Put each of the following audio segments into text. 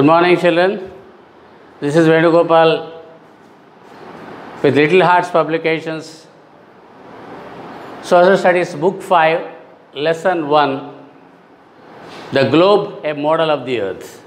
Good morning, children. This is Venugopal with Little Hearts Publications. Social Studies Book 5, Lesson 1, The Globe, a Model of the Earth.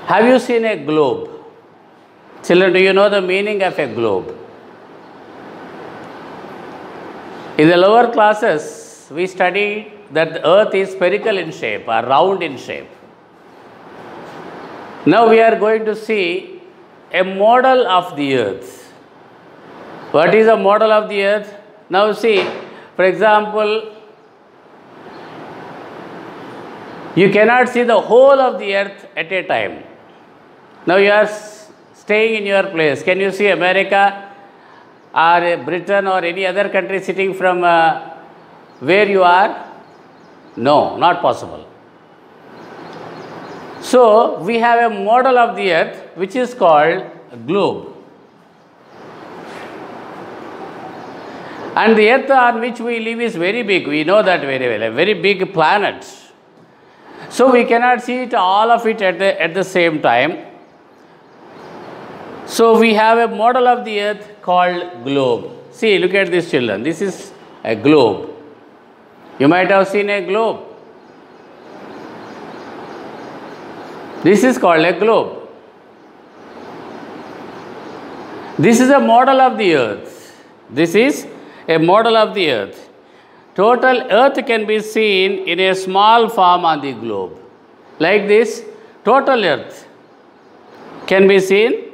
Have you seen a globe? Children, do you know the meaning of a globe? In the lower classes, we studied that the earth is spherical in shape or round in shape. Now we are going to see a model of the earth. What is a model of the earth? Now see, for example, you cannot see the whole of the earth at a time. Now you are staying in your place. Can you see America or Britain or any other country sitting from where you are? No, not possible. So we have a model of the earth which is called a globe. And the earth on which we live is very big. We know that very well. A very big planet. So we cannot see it, all of it at the same time. So we have a model of the earth called globe. See, look at this, children. This is a globe. You might have seen a globe. This is called a globe. This is a model of the earth. This is a model of the earth. Total earth can be seen in a small form on the globe. Like this, total earth can be seen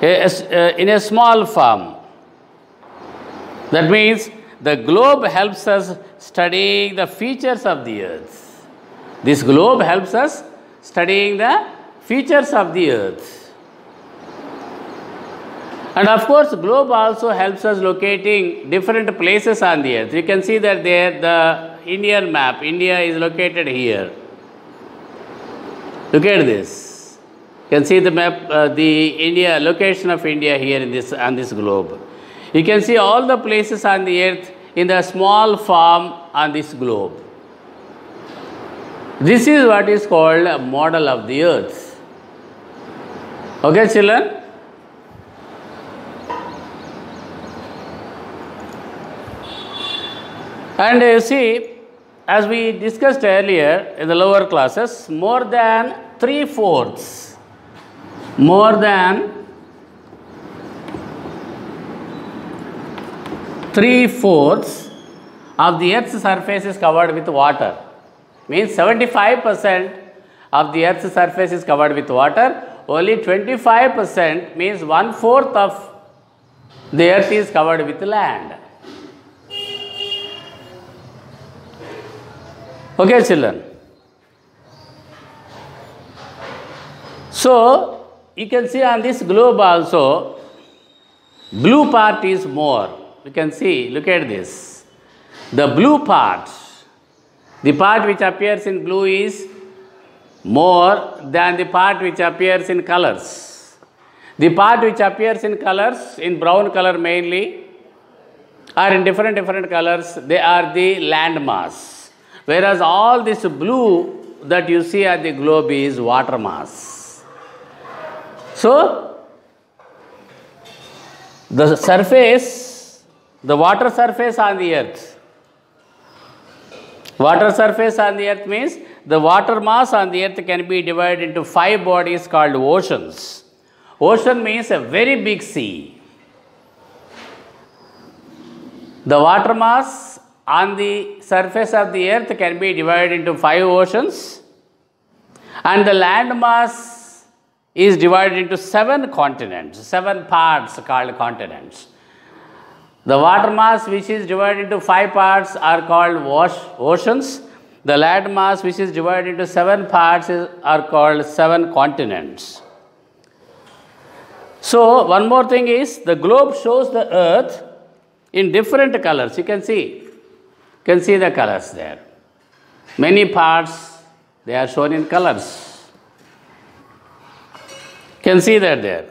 in a small form. That means the globe helps us studying the features of the earth. This globe helps us studying the features of the earth. And of course, globe also helps us locating different places on the earth. You can see that there, the Indian map. India is located here. Look at this. You can see the map, the India location of India here in this on this globe. You can see all the places on the earth in the small form on this globe. This is what is called a model of the earth. Okay, children? And you see, as we discussed earlier in the lower classes, more than 3/4 of the earth's surface is covered with water. Means 75% of the earth's surface is covered with water. Only 25% means 1/4 of the earth is covered with land. Okay, children. So you can see on this globe also, blue part is more. You can see, look at this. The blue part, the part which appears in blue is more than the part which appears in colors. The part which appears in colors, in brown color mainly, or in different colors, they are the land mass. Whereas all this blue that you see at the globe is water mass. So, the surface, the water surface on the earth. Water surface on the earth means the water mass on the earth can be divided into 5 bodies called oceans. Ocean means a very big sea. The water mass on the surface of the earth can be divided into 5 oceans, and the land mass is divided into 7 continents, 7 parts called continents. The water mass which is divided into 5 parts are called oceans. The land mass which is divided into 7 parts are called 7 continents. So one more thing is, the globe shows the earth in different colors. You can see the colors there. Many parts, they are shown in colors. You can see that there.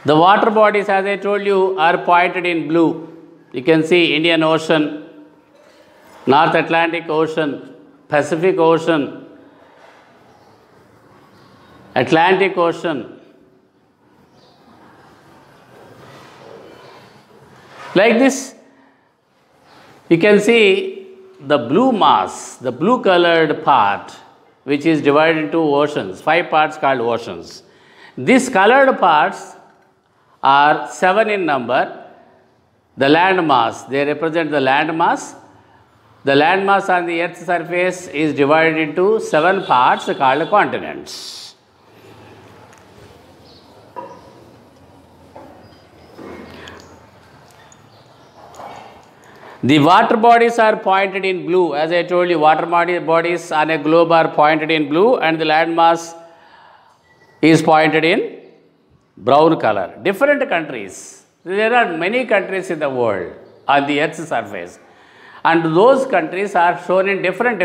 The water bodies, as I told you, are pointed in blue. You can see Indian Ocean, North Atlantic Ocean, Pacific Ocean, Atlantic Ocean. Like this, you can see the blue mass, the blue colored part, which is divided into oceans, 5 parts called oceans. These colored parts are 7 in number. The land mass, they represent the land mass. The land mass on the Earth's surface is divided into 7 parts called continents. The water bodies are pointed in blue. As I told you, water bodies on a globe are pointed in blue, and the land mass is pointed in brown color. Different countries. There are many countries in the world on the Earth's surface, and those countries are shown in different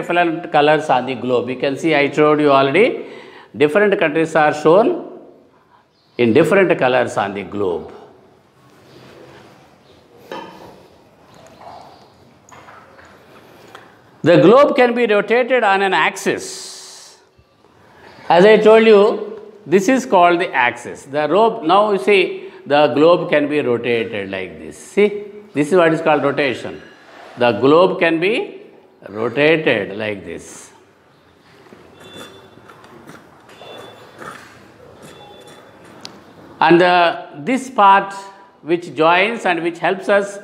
colors on the globe. You can see, I told you already, different countries are shown in different colors on the globe. The globe can be rotated on an axis. As I told you, this is called the axis. Now you see, the globe can be rotated like this. See, this is what is called rotation. The globe can be rotated like this. And this part which joins and which helps us,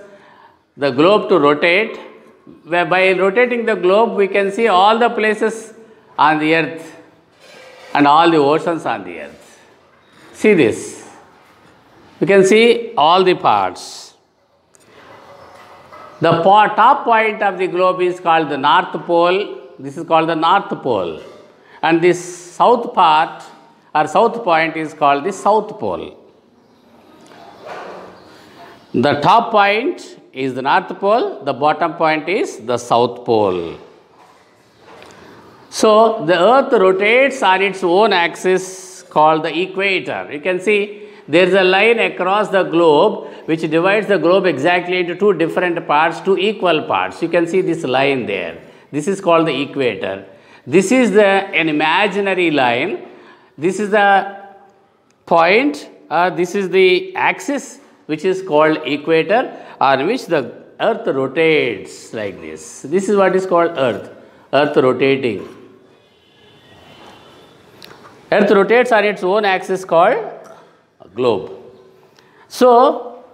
the globe to rotate, where by rotating the globe we can see all the places on the earth and all the oceans on the earth. See this. You can see all the parts. The top point of the globe is called the North Pole. This is called the North Pole. And this south part or south point is called the South Pole. The top point is the North Pole, the bottom point is the South Pole. So, the earth rotates on its own axis called the equator. You can see there is a line across the globe which divides the globe exactly into 2 different parts, 2 equal parts. You can see this line there. This is called the equator. This is an imaginary line. This is the point, this is the axis which is called equator, on which the earth rotates like this. This is what is called earth rotating. Earth rotates on its own axis called globe. So,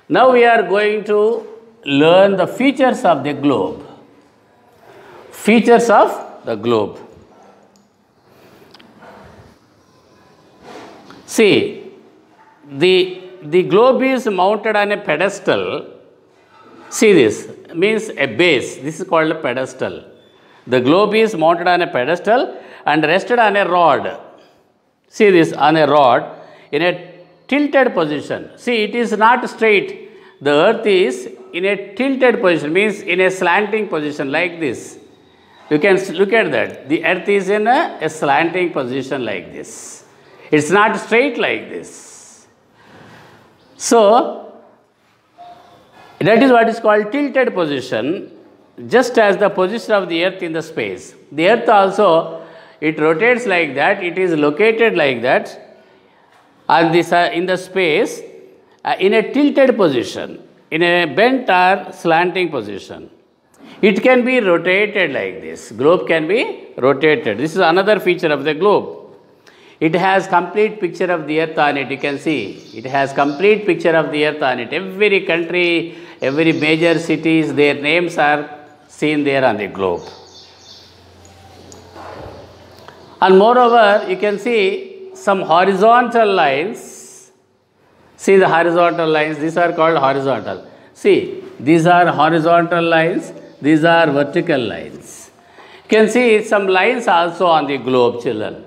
now we are going to learn the features of the globe. Features of the globe. See, the globe is mounted on a pedestal. See this, means a base. This is called a pedestal. The globe is mounted on a pedestal and rested on a rod. See this, on a rod in a tilted position. See, it is not straight. The earth is in a tilted position, means in a slanting position like this. You can look at that. The earth is in a slanting position like this. It's not straight like this. So, that is what is called tilted position, just as the position of the earth in the space. The earth also, it rotates like that, it is located like that, and this in the space in a tilted position, in a bent or slanting position. It can be rotated like this. Globe can be rotated. This is another feature of the globe. It has complete picture of the earth on it. You can see it has complete picture of the earth on it. Every country, every major cities, their names are seen there on the globe. And moreover, you can see some horizontal lines. See the horizontal lines, these are called horizontal. See, these are horizontal lines, these are vertical lines. You can see some lines also on the globe, children.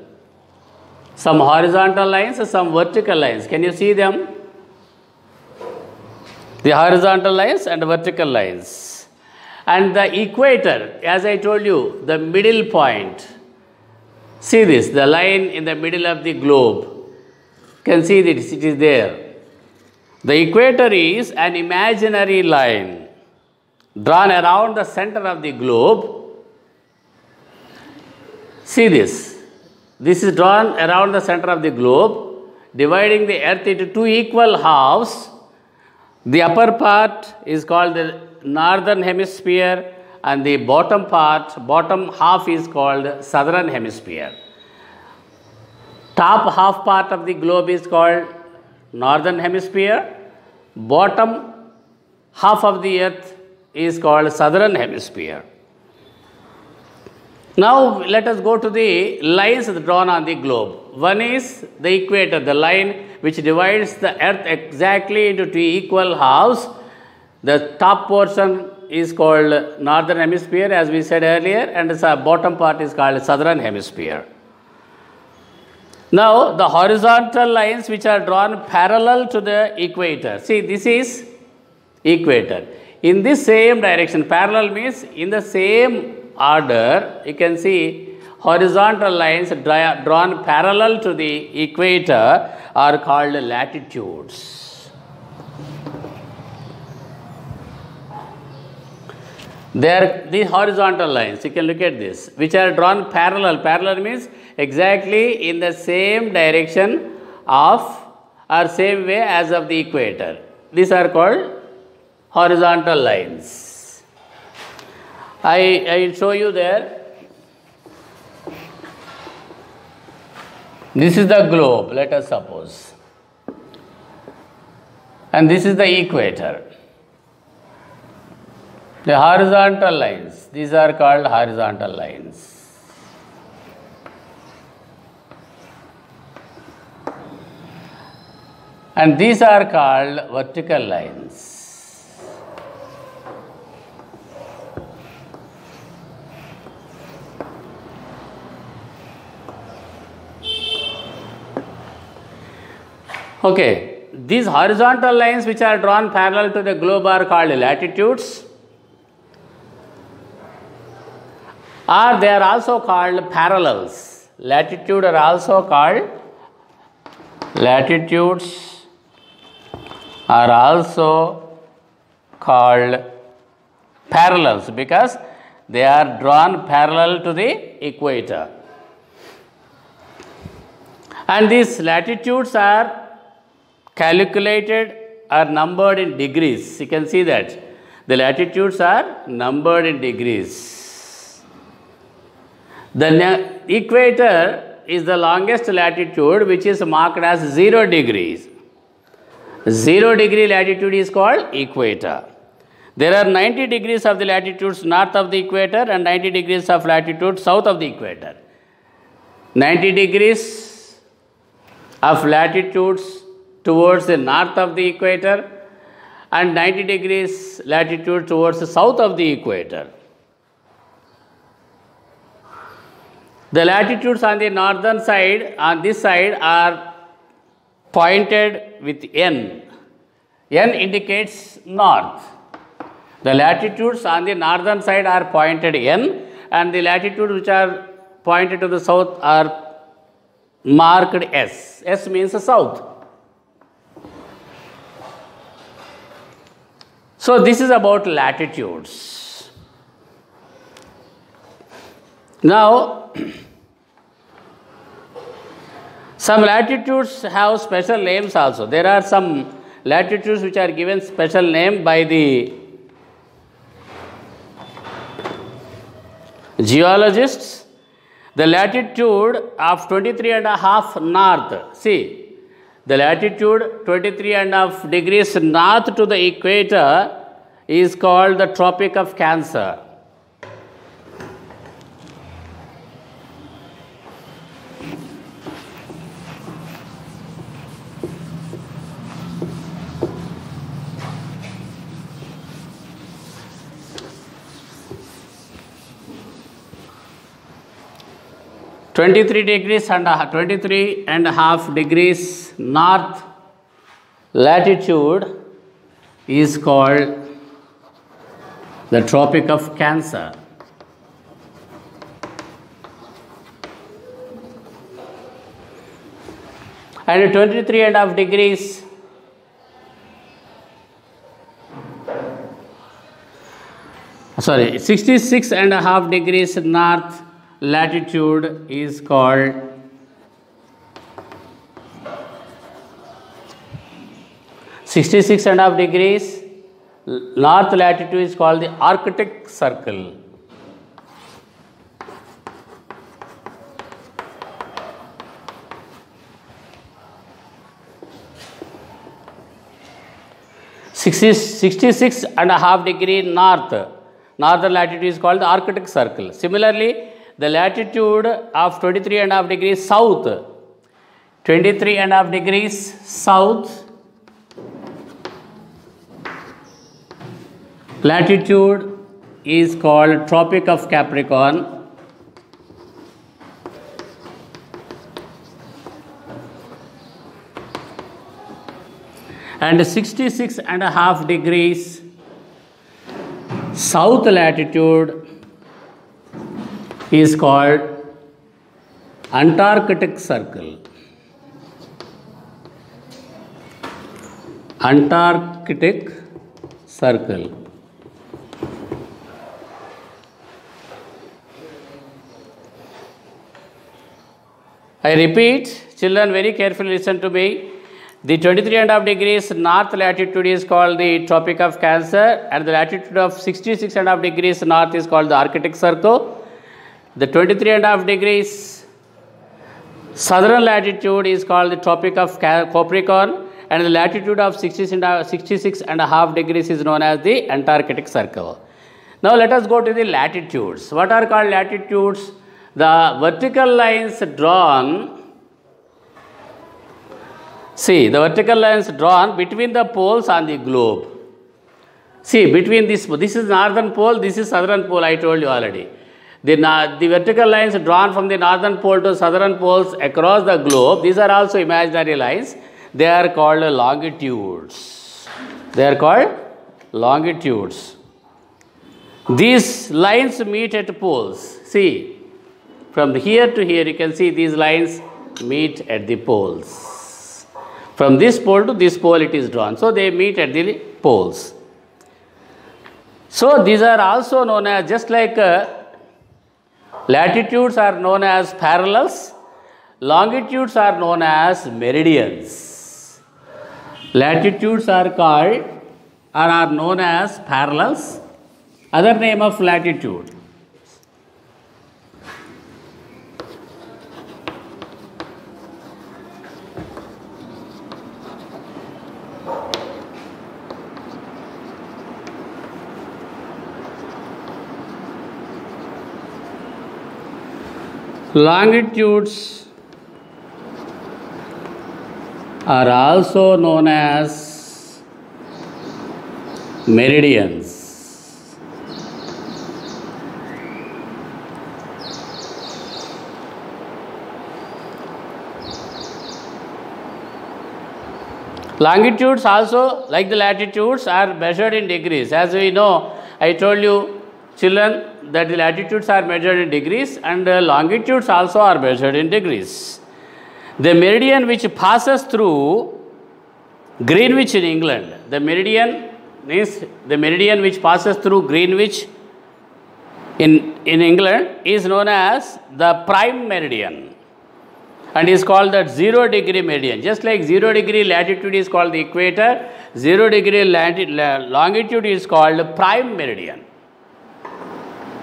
Some horizontal lines, some vertical lines. Can you see them? The horizontal lines and vertical lines. And the equator, as I told you, the middle point. See this, the line in the middle of the globe. You can see this, it is there. The equator is an imaginary line. drawn around the center of the globe. See this. This is drawn around the center of the globe, dividing the earth into two equal halves. The upper part is called the northern hemisphere and the bottom half is called southern hemisphere. Top half part of the globe is called northern hemisphere. Bottom half of the earth is called southern hemisphere. Now let us go to the lines drawn on the globe. One is the equator, the line which divides the earth exactly into two equal halves. The top portion is called northern hemisphere, as we said earlier, and the bottom part is called southern hemisphere. Now the horizontal lines which are drawn parallel to the equator. See, this is equator. In this same direction, parallel means in the same order, you can see horizontal lines drawn parallel to the equator are called latitudes. They are the horizontal lines, you can look at this, which are drawn parallel. Parallel means exactly in the same direction of or same way as of the equator. These are called horizontal lines. I will show you there. This is the globe, let us suppose. And this is the equator. The horizontal lines, these are called horizontal lines. And these are called vertical lines. Okay, these horizontal lines which are drawn parallel to the globe are called latitudes, or they are also called parallels. Latitudes are also called parallels because they are drawn parallel to the equator. And these latitudes are calculated or numbered in degrees. You can see that the latitudes are numbered in degrees. The equator is the longest latitude, which is marked as 0 degrees. 0 degree latitude is called equator. There are 90 degrees of the latitudes north of the equator and 90 degrees of latitude south of the equator. 90 degrees of latitudes towards the north of the equator and 90 degrees latitude towards the south of the equator. The latitudes on the northern side, on this side, are pointed with N. N indicates north. The latitudes on the northern side are pointed N, and the latitudes which are pointed to the south are marked S. S means south. So this is about latitudes. Now, some latitudes have special names also. There are some latitudes which are given special name by the geologists. The latitude of 23.5 north. See, the latitude 23.5 degrees north to the equator is called the Tropic of Cancer. Twenty-three and a half degrees north latitude is called the Tropic of Cancer. And 23.5 degrees sorry, 66.5 degrees north latitude is called 66.5 degrees north latitude is called the Arctic Circle. Sixty-six and a half degree northern latitude is called the Arctic Circle. Similarly, the latitude of 23.5 degrees south, 23.5 degrees south latitude is called Tropic of Capricorn. And 66.5 degrees south latitude is called Antarctic Circle. Antarctic Circle. I repeat, children, very carefully listen to me. The 23.5 degrees north latitude is called the Tropic of Cancer, and the latitude of 66.5 degrees north is called the Arctic Circle. The 23.5 degrees southern latitude is called the Tropic of Capricorn, and the latitude of 66.5 degrees is known as the Antarctic Circle. Now let us go to the latitudes. What are called latitudes? The vertical lines drawn. See, the vertical lines drawn between the poles on the globe. See, between this is northern pole, this is southern pole, I told you already. The vertical lines drawn from the northern pole to southern poles across the globe, these are also imaginary lines. They are called longitudes. They are called longitudes. These lines meet at poles. See, from here to here, you can see these lines meet at the poles. From this pole to this pole it is drawn. So, they meet at the poles. So, these are also known as, just like latitudes are known as parallels, longitudes are known as meridians. Latitudes are called or are known as parallels, other name of latitude. Longitudes are also known as meridians. Longitudes also, like the latitudes, are measured in degrees. As we know, I told you, children, that the latitudes are measured in degrees and longitudes also are measured in degrees. The meridian which passes through Greenwich in England, the meridian means the meridian which passes through Greenwich in England is known as the prime meridian and is called the 0 degree meridian. Just like 0 degree latitude is called the equator, 0 degree longitude is called prime meridian.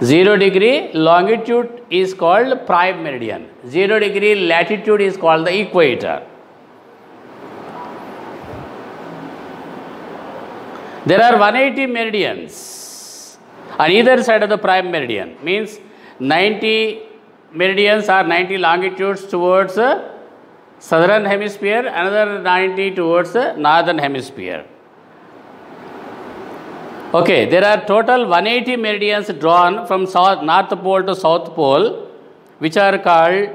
0 degree longitude is called prime meridian. 0 degree latitude is called the equator. There are 180 meridians on either side of the prime meridian. Means 90 meridians or 90 longitudes towards southern hemisphere, another 90 towards northern hemisphere. Okay, there are total 180 meridians drawn from north pole to south pole, which are called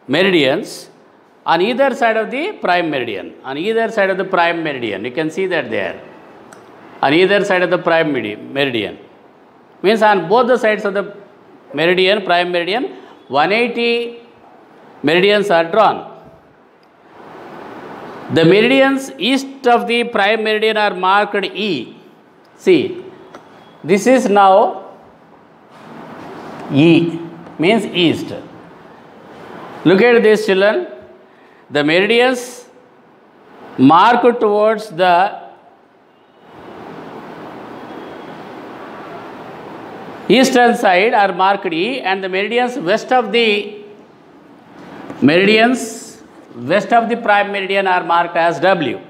meridians on either side of the prime meridian. On either side of the prime meridian, you can see that there. On either side of the prime meridian. Means on both the sides of the meridian, prime meridian, 180 meridians are drawn. The meridians east of the prime meridian are marked E. See, This is now E, means east. Look at this, children. The meridians marked towards the eastern side are marked E, and the meridians west of the prime meridian are marked as W.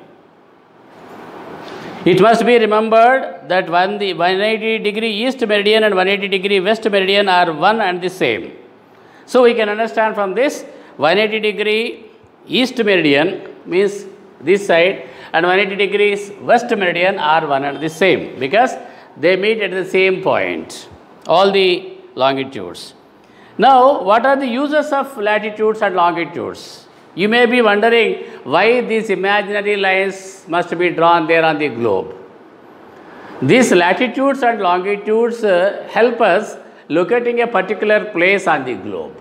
It must be remembered that when the 180-degree east meridian and 180-degree west meridian are one and the same. So we can understand from this, 180-degree east meridian means this side, and 180 degrees west meridian are one and the same, because they meet at the same point, all the longitudes. Now, what are the uses of latitudes and longitudes? You may be wondering why these imaginary lines must be drawn there on the globe. These latitudes and longitudes help us locating a particular place on the globe.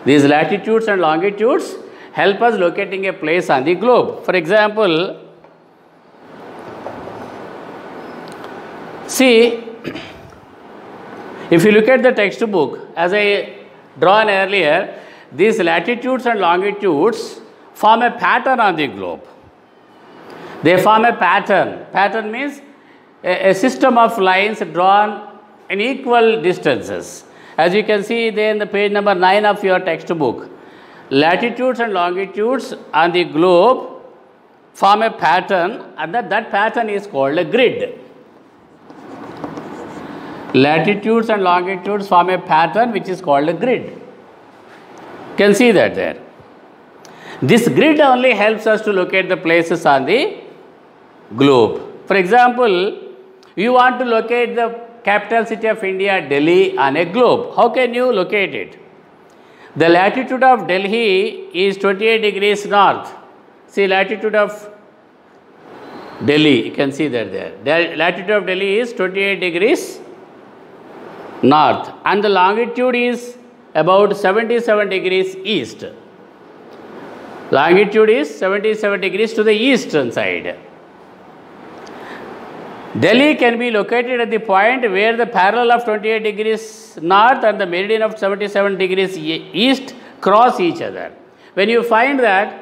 These latitudes and longitudes help us locating a place on the globe. For example, see, if you look at the textbook, as I drawn earlier, these latitudes and longitudes form a pattern on the globe. They form a pattern. Pattern means a system of lines drawn in equal distances. As you can see there in the page number 9 of your textbook, latitudes and longitudes on the globe form a pattern, and that pattern is called a grid. Latitudes and longitudes form a pattern which is called a grid. You can see that there. This grid only helps us to locate the places on the globe. For example, you want to locate the capital city of India, Delhi, on a globe. How can you locate it? The latitude of Delhi is 28 degrees north. See, latitude of Delhi, you can see that there. The latitude of Delhi is 28 degrees north, and the longitude is about 77 degrees east. Longitude is 77 degrees to the eastern side. Delhi can be located at the point where the parallel of 28 degrees north and the meridian of 77 degrees east cross each other. When you find that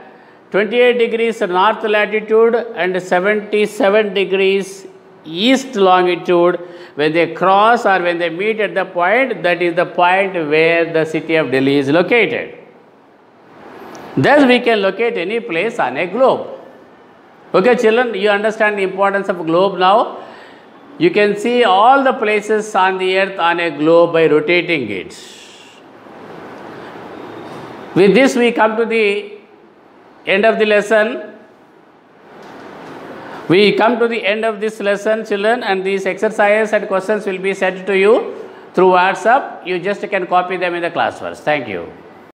28 degrees north latitude and 77 degrees east longitude, when they cross or when they meet at the point, that is the point where the city of Delhi is located. Thus, we can locate any place on a globe. Okay, children, you understand the importance of a globe now. You can see all the places on the earth on a globe by rotating it. With this, we come to the end of the lesson. We come to the end of this lesson, children, and these exercises and questions will be sent to you through WhatsApp. You just can copy them in the classwork. Thank you.